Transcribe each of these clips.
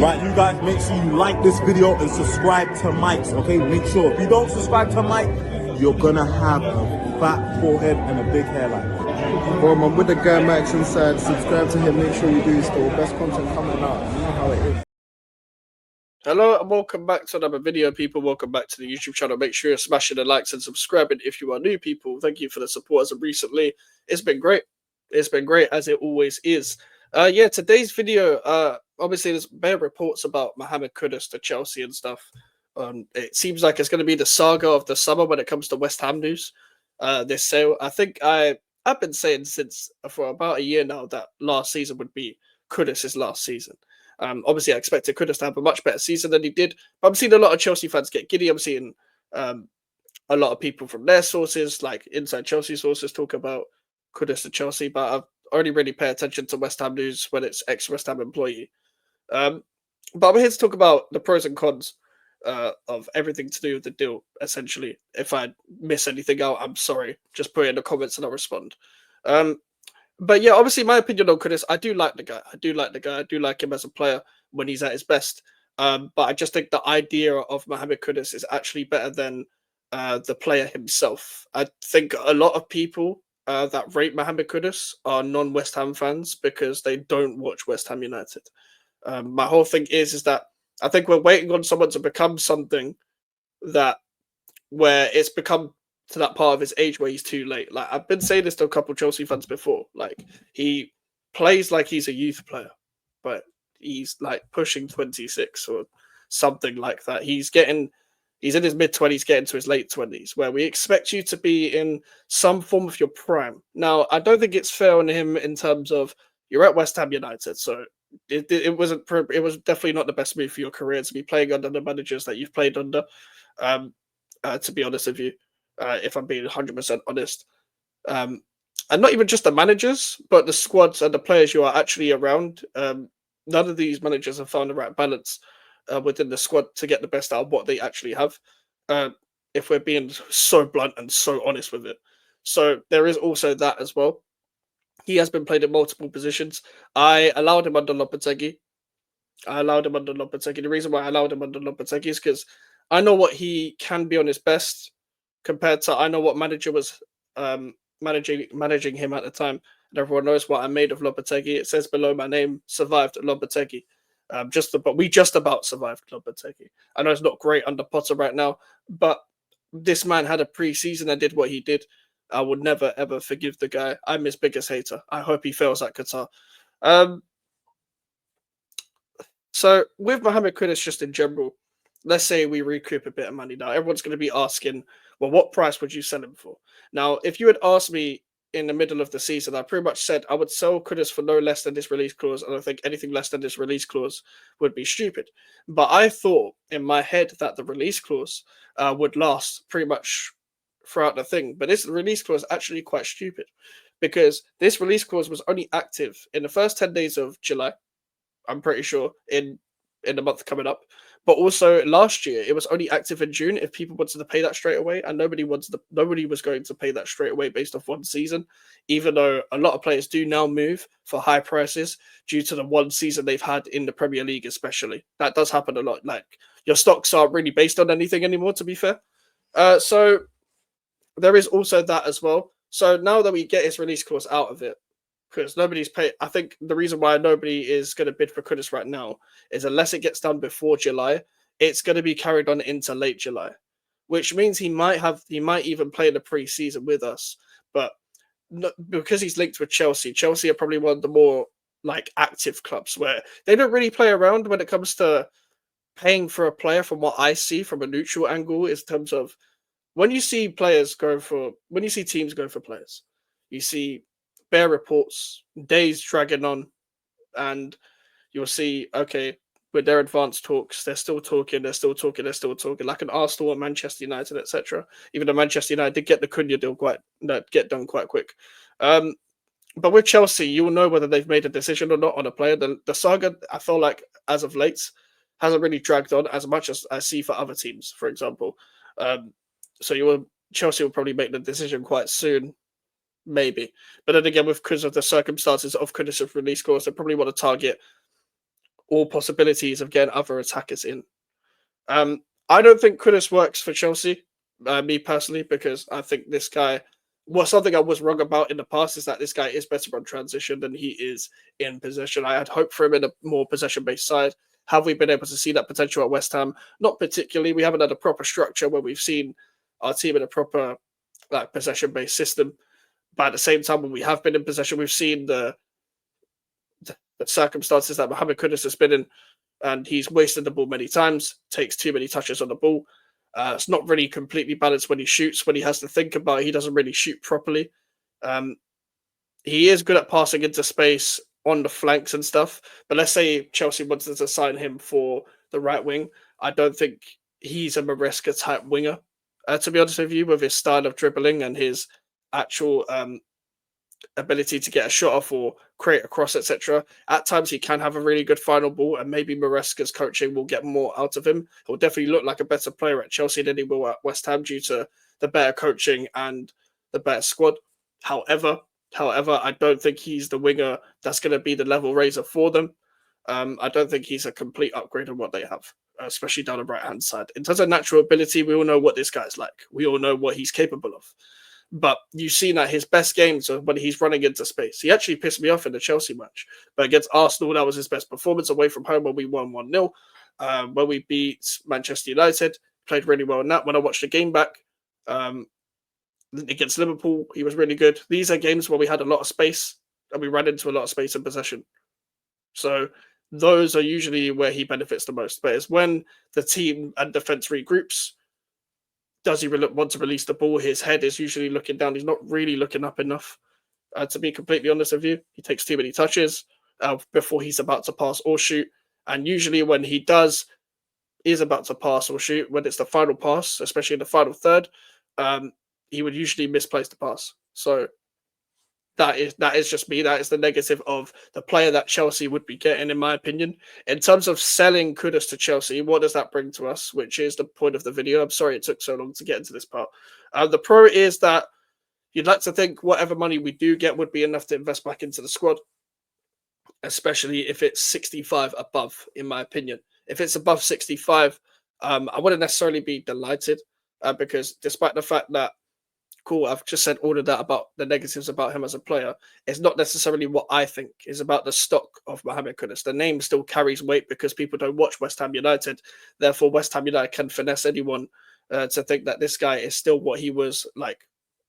Right, you guys, make sure you like this video and subscribe to Mike's, okay? Make sure. If you don't subscribe to Mike, you're gonna have a fat forehead and a big hairline. Boom, I'm with the guy Max inside. Subscribe to him, make sure you do. Still best content coming out. You know how it is. Hello and welcome back to another video, people. Welcome back to the YouTube channel. Make sure you're smashing the likes and subscribing if you are new, people. Thank you for the support as of recently. It's been great. It's been great, as it always is. Yeah, today's video, obviously there's bare reports about Mohamed Kudus to Chelsea and stuff. It seems like it's going to be the saga of the summer when it comes to West Ham news. This sale, I think I've been saying for about a year now that last season would be Kudus' last season. Obviously, I expected Kudus to have a much better season than he did. But I'm seeing a lot of Chelsea fans get giddy. I'm seeing a lot of people from their sources, like inside Chelsea sources, talk about Kudus to Chelsea. But I've only really pay attention to West Ham news when it's ex-West Ham employee. But I'm here to talk about the pros and cons of everything to do with the deal, essentially. If I miss anything out, I'm sorry. Just put it in the comments and I'll respond. But yeah, obviously, my opinion on Kudus, I do like the guy. I do like him as a player when he's at his best. But I just think the idea of Mohamed Kudus is actually better than the player himself. I think a lot of people that rate Mohamed Kudus are non-West Ham fans because they don't watch West Ham United. My whole thing is that I think we're waiting on someone to become something where it's become to that part of his age where he's too late. Like, I've been saying this to a couple of Chelsea fans before. Like, he plays like he's a youth player, but he's like pushing 26 or something like that. He's in his mid-20s, getting to his late 20s, where we expect you to be in some form of your prime. Now, I don't think it's fair on him in terms of you're at West Ham United, so it was definitely not the best move for your career to be playing under the managers that you've played under. To be honest with you, if I'm being 100% honest, and not even just the managers, but the squads and the players you are actually around. None of these managers have found the right balance within the squad to get the best out of what they actually have. If we're being so blunt and so honest with it, so there is also that as well. He has been played in multiple positions. I allowed him under Lopetegui. The reason why I allowed him under Lopetegui is because I know what he can be on his best compared to I know what manager was managing him at the time. And everyone knows what I made of Lopetegui. It says below my name, survived Lopetegui. But we just about survived Lopetegui. I know it's not great under Potter right now, but this man had a pre-season and did what he did. I would never ever forgive the guy. I'm his biggest hater. I hope he fails at Qatar. So with Mohamed Kudus, just in general, let's say we recoup a bit of money now. Everyone's going to be asking, well, what price would you sell him for? Now, if you had asked me in the middle of the season, I pretty much said I would sell Kudus for no less than this release clause. And I think anything less than this release clause would be stupid. But I thought in my head that the release clause would last pretty much throughout the thing. But this release clause is actually quite stupid because this release clause was only active in the first 10 days of July. I'm pretty sure in the month coming up. But also last year, it was only active in June if people wanted to pay that straight away, and nobody was going to pay that straight away based off one season, even though a lot of players do now move for high prices due to the one season they've had in the Premier League, especially. That does happen a lot. Like, your stocks aren't really based on anything anymore, to be fair. So there is also that as well. So now that we get his release clause out of it, because nobody's paid. I think the reason why nobody is going to bid for Kudus right now is unless it gets done before July, it's going to be carried on into late July, which means he might even play the pre-season with us. But because he's linked with Chelsea, Chelsea are probably one of the more like active clubs where they don't really play around when it comes to paying for a player. From what I see from a neutral angle, in terms of when you see teams go for players, you see bare reports, days dragging on, and you'll see, okay, with their advanced talks, they're still talking, like an Arsenal and Manchester United, etc. Even though Manchester United did get the Cunha deal get done quite quick. But with Chelsea, you will know whether they've made a decision or not on a player. The saga, I feel like, as of late, hasn't really dragged on as much as I see for other teams, for example. So Chelsea will probably make the decision quite soon. Maybe. But then again, because of the circumstances of Kudus' release clause, they probably want to target all possibilities of getting other attackers in. I don't think Kudus works for Chelsea, me personally, because I think this guy. Well, something I was wrong about in the past is that this guy is better on transition than he is in possession. I had hope for him in a more possession-based side. Have we been able to see that potential at West Ham? Not particularly. We haven't had a proper structure where we've seen our team in a proper like possession-based system. But at the same time, when we have been in possession, we've seen the circumstances that Mohamed Kudus has been in, and he's wasted the ball many times, takes too many touches on the ball. It's not really completely balanced when he shoots. When he has to think about it, he doesn't really shoot properly. Um, he is good at passing into space on the flanks and stuff. But let's say Chelsea wanted to sign him for the right wing. I don't think he's a Maresca type winger, to be honest with you, with his style of dribbling and his actual ability to get a shot off or create a cross, etc. At times, he can have a really good final ball, and maybe Maresca's coaching will get more out of him. He'll definitely look like a better player at Chelsea than he will at West Ham due to the better coaching and the better squad. However, I don't think he's the winger that's going to be the level raiser for them. I don't think he's a complete upgrade on what they have, especially down the right hand side. In terms of natural ability, we all know what this guy's like. We all know what he's capable of. But you've seen that his best games are when he's running into space. He actually pissed me off in the Chelsea match. But against Arsenal, that was his best performance away from home when we won 1-0. When we beat Manchester United, played really well in that. When I watched the game back against Liverpool, he was really good. These are games where we had a lot of space and we ran into a lot of space in possession. So those are usually where he benefits the most. But it's when the team and defense regroups. Does he want to release the ball? His head is usually looking down. He's not really looking up enough. To be completely honest with you, he takes too many touches before he's about to pass or shoot. And usually when he is about to pass or shoot, when it's the final pass, especially in the final third, he would usually misplace the pass. So that is just me. That is the negative of the player that Chelsea would be getting, in my opinion. In terms of selling Kudus to Chelsea, what does that bring to us? Which is the point of the video. I'm sorry it took so long to get into this part. The pro is that you'd like to think whatever money we do get would be enough to invest back into the squad, especially if it's 65 above, in my opinion. If it's above 65, I wouldn't necessarily be delighted because despite the fact that cool, I've just said all of that about the negatives about him as a player. It's not necessarily what I think. It's about the stock of Mohamed Kudus. The name still carries weight because people don't watch West Ham United. Therefore, West Ham United can finesse anyone to think that this guy is still what he was like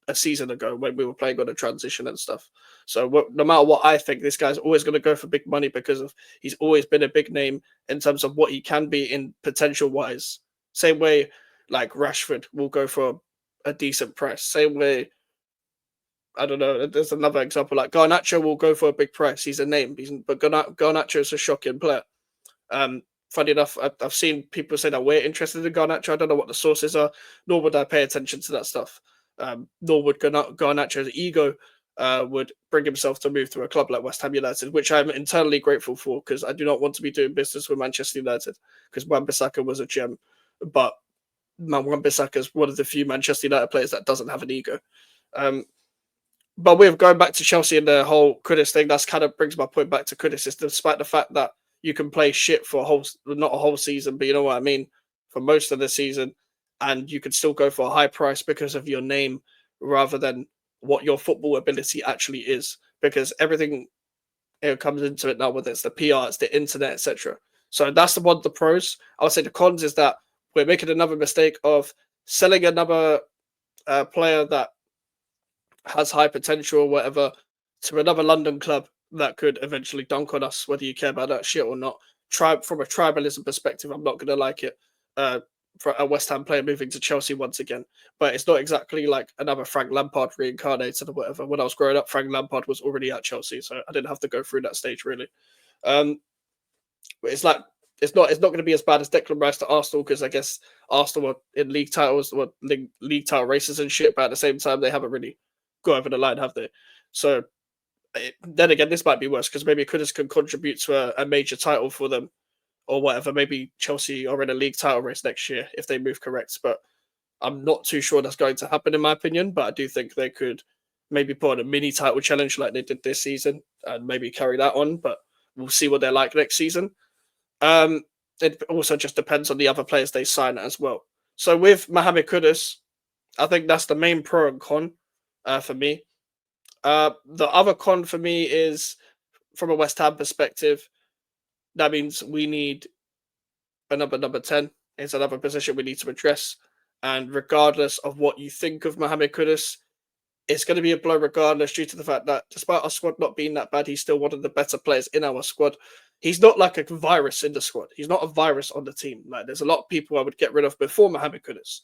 a season ago when we were playing on a transition and stuff. So no matter what I think, this guy's always going to go for big money because he's always been a big name in terms of what he can be in potential wise. Same way like Rashford will go for a decent price. Same way, I don't know. There's another example like Garnacho will go for a big price. He's a name, but Garnacho is a shocking player. Funny enough, I've seen people say that we're interested in Garnacho. I don't know what the sources are, nor would I pay attention to that stuff. Nor would Garnacho's ego would bring himself to move to a club like West Ham United, which I'm internally grateful for because I do not want to be doing business with Manchester United because Wan-Bissaka was a gem, but Wan-Bissaka is one of the few Manchester United players that doesn't have an ego. But with going back to Chelsea and the whole Kudus thing, that's kind of brings my point back to Kudus. Is despite the fact that you can play shit for not a whole season, but you know what I mean, for most of the season, and you can still go for a high price because of your name rather than what your football ability actually is. Because everything comes into it now, whether it's the PR, it's the internet, etc. So that's the pros. I would say the cons is that we're making another mistake of selling another player that has high potential or whatever to another London club that could eventually dunk on us, whether you care about that shit or not. From a tribalism perspective, I'm not going to like it for a West Ham player moving to Chelsea once again. But it's not exactly like another Frank Lampard reincarnated or whatever. When I was growing up, Frank Lampard was already at Chelsea, so I didn't have to go through that stage really. But it's like it's not going to be as bad as Declan Rice to Arsenal because I guess Arsenal were in league titles, were league title races and shit, but at the same time they haven't really got over the line, have they? So then again, this might be worse because maybe Kudus can contribute to a major title for them or whatever. Maybe Chelsea are in a league title race next year if they move correct, but I'm not too sure that's going to happen in my opinion. But I do think they could maybe put on a mini title challenge like they did this season and maybe carry that on. But we'll see what they're like next season. It also just depends on the other players they sign as well. So with Mohamed Kudus, I think that's the main pro and con for me. The other con for me is from a West Ham perspective. That means we need another number 10. It's another position we need to address. And regardless of what you think of Mohamed Kudus, it's going to be a blow regardless, due to the fact that despite our squad not being that bad, he's still one of the better players in our squad. He's not like a virus in the squad. He's not a virus on the team. Like, there's a lot of people I would get rid of before Mohamed Kudus.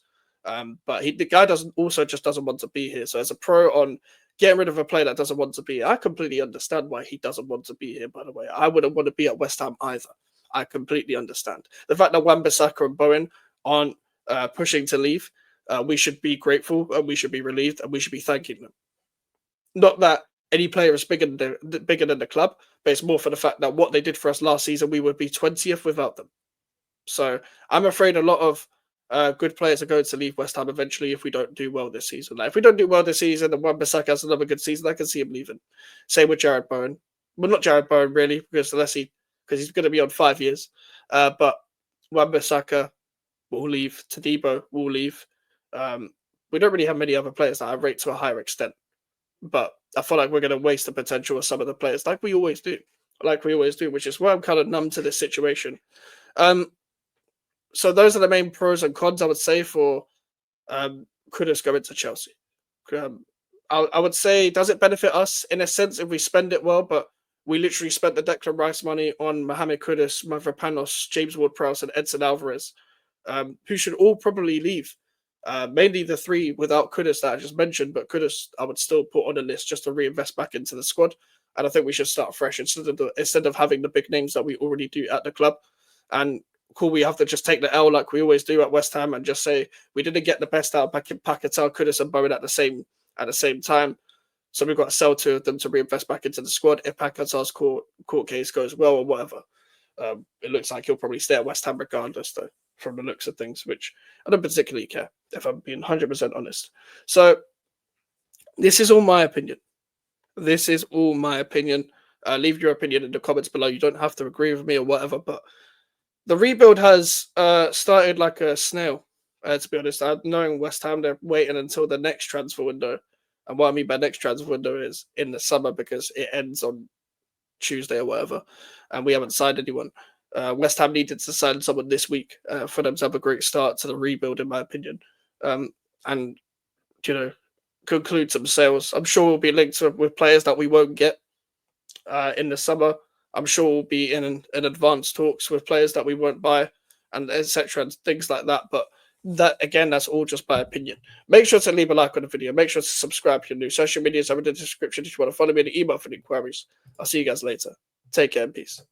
But the guy doesn't want to be here. So as a pro on getting rid of a player that doesn't want to be here, I completely understand why he doesn't want to be here, by the way. I wouldn't want to be at West Ham either. I completely understand. The fact that Wan-Bissaka and Bowen aren't pushing to leave, we should be grateful and we should be relieved and we should be thanking them. Not that any player is bigger than the club, but it's more for the fact that what they did for us last season, we would be 20th without them. So I'm afraid a lot of good players are going to leave West Ham eventually if we don't do well this season. Like, if we don't do well this season and Wan-Bissaka has another good season, I can see him leaving. Same with Jared Bowen. Well, not Jared Bowen really, because he's going to be on 5 years. But Wan-Bissaka will leave. Tadibo will leave. We don't really have many other players that I rate to a higher extent. But I feel like we're going to waste the potential of some of the players, like we always do. Which is why I'm kind of numb to this situation. So those are the main pros and cons, I would say, for Kudus going to Chelsea. I would say, does it benefit us in a sense if we spend it well? But we literally spent the Declan Rice money on Mohamed Kudus, Mavropanos, James Ward-Prowse, and Edson Alvarez, who should all probably leave. Mainly the three without Kudus that I just mentioned, but Kudus I would still put on a list just to reinvest back into the squad. And I think we should start fresh instead of having the big names that we already do at the club. And cool, we have to just take the L like we always do at West Ham and just say we didn't get the best out of Paquetá, Kudus, and Bowen at the same time. So we've got to sell two of them to reinvest back into the squad if Paquetá's court case goes well or whatever. It looks like he'll probably stay at West Ham regardless, though, from the looks of things, which I don't particularly care, if I'm being 100% honest. So this is all my opinion. Leave your opinion in the comments below. You don't have to agree with me or whatever, but the rebuild has started like a snail, to be honest. Knowing West Ham, they're waiting until the next transfer window. And what I mean by next transfer window is in the summer, because it ends on Tuesday or whatever. And we haven't signed anyone. West Ham needed to sign someone this week for them to have a great start to the rebuild, in my opinion. And, conclude some sales. I'm sure we'll be linked with players that we won't get in the summer. I'm sure we'll be in advanced talks with players that we won't buy, and etc. and things like that. But that, again, that's all just my opinion. Make sure to leave a like on the video. Make sure to subscribe to your new social medias. I'm in the description if you want to follow me and email for inquiries. I'll see you guys later. Take care and peace.